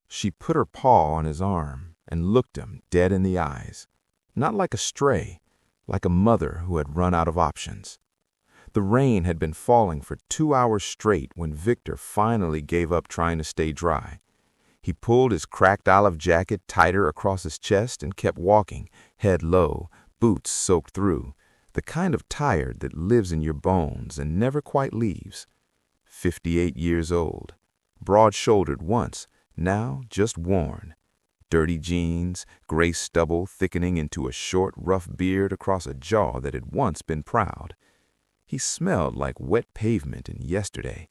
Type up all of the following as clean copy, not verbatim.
She put her paw on his arm and looked him dead in the eyes, not like a stray, like a mother who had run out of options. The rain had been falling for 2 hours straight when Victor finally gave up trying to stay dry. He pulled his cracked olive jacket tighter across his chest and kept walking, head low, boots soaked through, the kind of tired that lives in your bones and never quite leaves. 58 years old, broad-shouldered once, now just worn. Dirty jeans, gray stubble thickening into a short, rough beard across a jaw that had once been proud. He smelled like wet pavement and yesterday.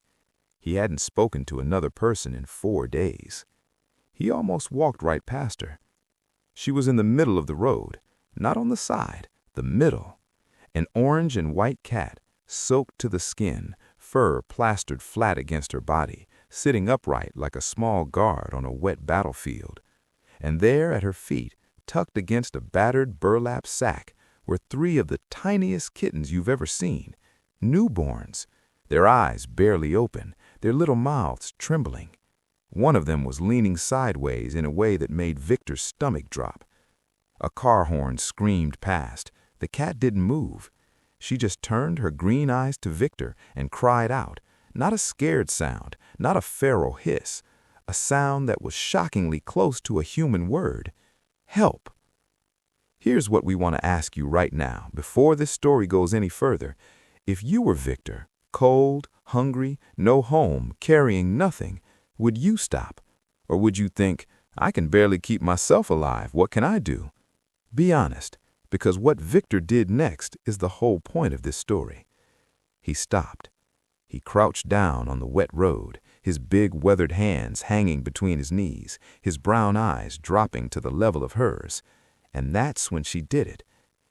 He hadn't spoken to another person in 4 days. He almost walked right past her. She was in the middle of the road, not on the side, the middle. An orange and white cat, soaked to the skin, fur plastered flat against her body, sitting upright like a small guard on a wet battlefield. And there at her feet, tucked against a battered burlap sack, were 3 of the tiniest kittens you've ever seen, newborns, their eyes barely open, their little mouths trembling. One of them was leaning sideways in a way that made Victor's stomach drop. A car horn screamed past. The cat didn't move. She just turned her green eyes to Victor and cried out, not a scared sound, not a feral hiss, a sound that was shockingly close to a human word. Help. Here's what we want to ask you right now, before this story goes any further. If you were Victor, cold, hungry, no home, carrying nothing, would you stop? Or would you think, I can barely keep myself alive, what can I do? Be honest, because what Victor did next is the whole point of this story. He stopped. He crouched down on the wet road, his big weathered hands hanging between his knees, his brown eyes dropping to the level of hers. And that's when she did it.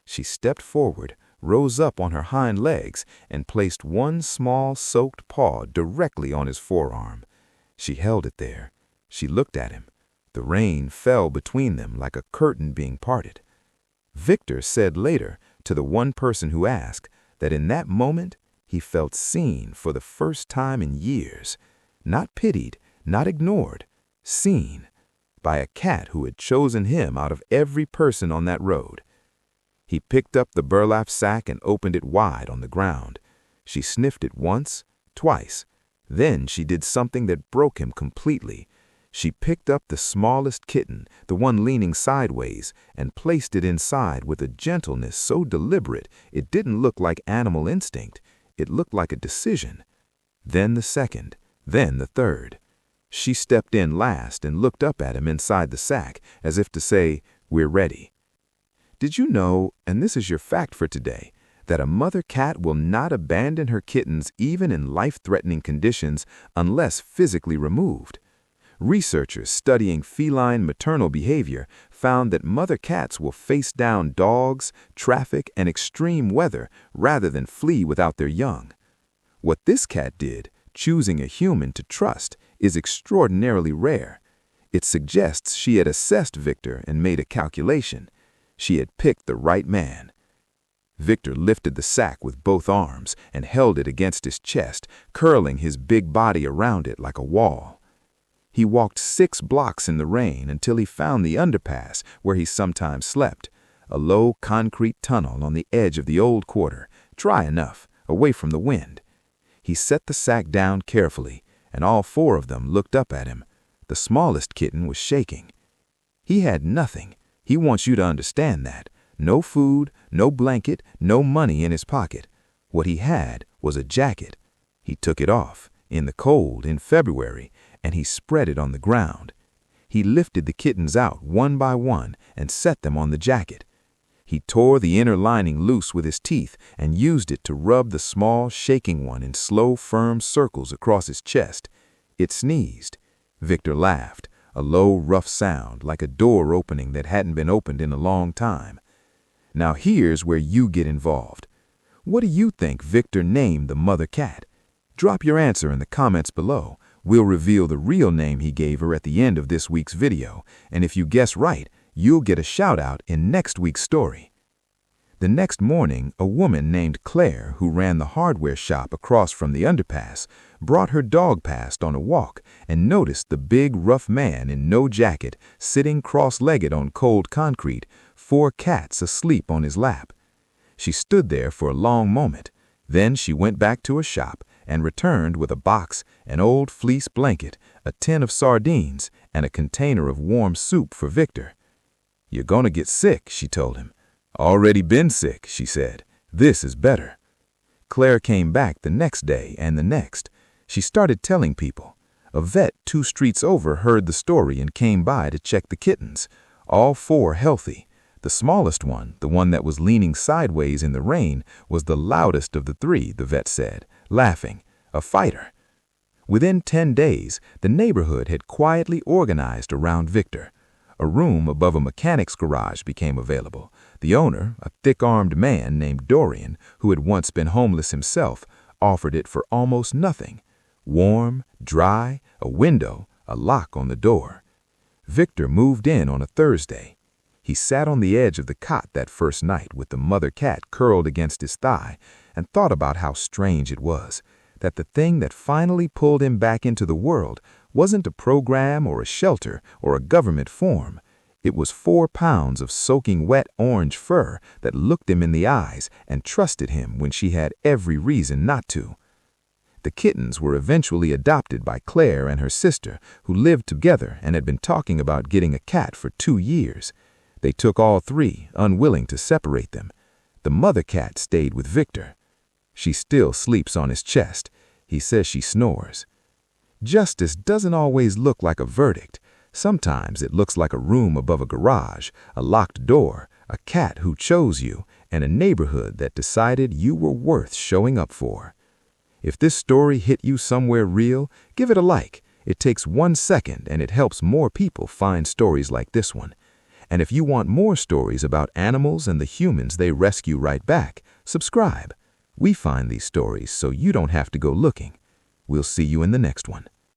She stepped forward, rose up on her hind legs, and placed one small soaked paw directly on his forearm. She held it there. She looked at him. The rain fell between them like a curtain being parted. Victor said later, to the one person who asked, that in that moment he felt seen for the first time in years. Not pitied, not ignored, seen by a cat who had chosen him out of every person on that road. He picked up the burlap sack and opened it wide on the ground. She sniffed it once, twice. Then she did something that broke him completely. She picked up the smallest kitten, the one leaning sideways, and placed it inside with a gentleness so deliberate it didn't look like animal instinct. It looked like a decision. Then the second, then the third. She stepped in last and looked up at him inside the sack, as if to say, "We're ready." Did you know, and this is your fact for today, that a mother cat will not abandon her kittens even in life-threatening conditions unless physically removed? Researchers studying feline maternal behavior found that mother cats will face down dogs, traffic, and extreme weather rather than flee without their young. What this cat did, choosing a human to trust, is extraordinarily rare. It suggests she had assessed Victor and made a calculation. She had picked the right man. Victor lifted the sack with both arms and held it against his chest, curling his big body around it like a wall. He walked 6 blocks in the rain until he found the underpass where he sometimes slept, a low concrete tunnel on the edge of the old quarter, dry enough, away from the wind. He set the sack down carefully, and all 4 of them looked up at him. The smallest kitten was shaking. He had nothing. He wants you to understand that. No food, no blanket, no money in his pocket. What he had was a jacket. He took it off, in the cold, in February, and he spread it on the ground. He lifted the kittens out one by one and set them on the jacket. He tore the inner lining loose with his teeth and used it to rub the small, shaking one in slow, firm circles across his chest. It sneezed. Victor laughed, a low, rough sound like a door opening that hadn't been opened in a long time. Now here's where you get involved. What do you think Victor named the mother cat? Drop your answer in the comments below. We'll reveal the real name he gave her at the end of this week's video, and if you guess right, you'll get a shout-out in next week's story. The next morning, a woman named Claire, who ran the hardware shop across from the underpass, brought her dog past on a walk and noticed the big, rough man in no jacket sitting cross-legged on cold concrete, 4 cats asleep on his lap. She stood there for a long moment. Then she went back to her shop and returned with a box, an old fleece blanket, a tin of sardines, and a container of warm soup for Victor. "You're gonna get sick," she told him. "Already been sick," she said. "This is better." Claire came back the next day and the next. She started telling people. A vet 2 streets over heard the story and came by to check the kittens. All 4 healthy. The smallest one, the one that was leaning sideways in the rain, was the loudest of the 3, the vet said, laughing. A fighter. Within 10 days, the neighborhood had quietly organized around Victor. A room above a mechanic's garage became available. The owner, a thick-armed man named Dorian, who had once been homeless himself, offered it for almost nothing. Warm, dry, a window, a lock on the door. Victor moved in on a Thursday. He sat on the edge of the cot that first night with the mother cat curled against his thigh and thought about how strange it was, that the thing that finally pulled him back into the world wasn't a program or a shelter or a government form. It was 4 pounds of soaking wet orange fur that looked him in the eyes and trusted him when she had every reason not to. The kittens were eventually adopted by Claire and her sister, who lived together and had been talking about getting a cat for 2 years. They took all 3, unwilling to separate them. The mother cat stayed with Victor. She still sleeps on his chest. He says she snores. Justice doesn't always look like a verdict. Sometimes it looks like a room above a garage, a locked door, a cat who chose you, and a neighborhood that decided you were worth showing up for. If this story hit you somewhere real, give it a like. It takes 1 second and it helps more people find stories like this one. And if you want more stories about animals and the humans they rescue right back, subscribe. We find these stories so you don't have to go looking. We'll see you in the next one.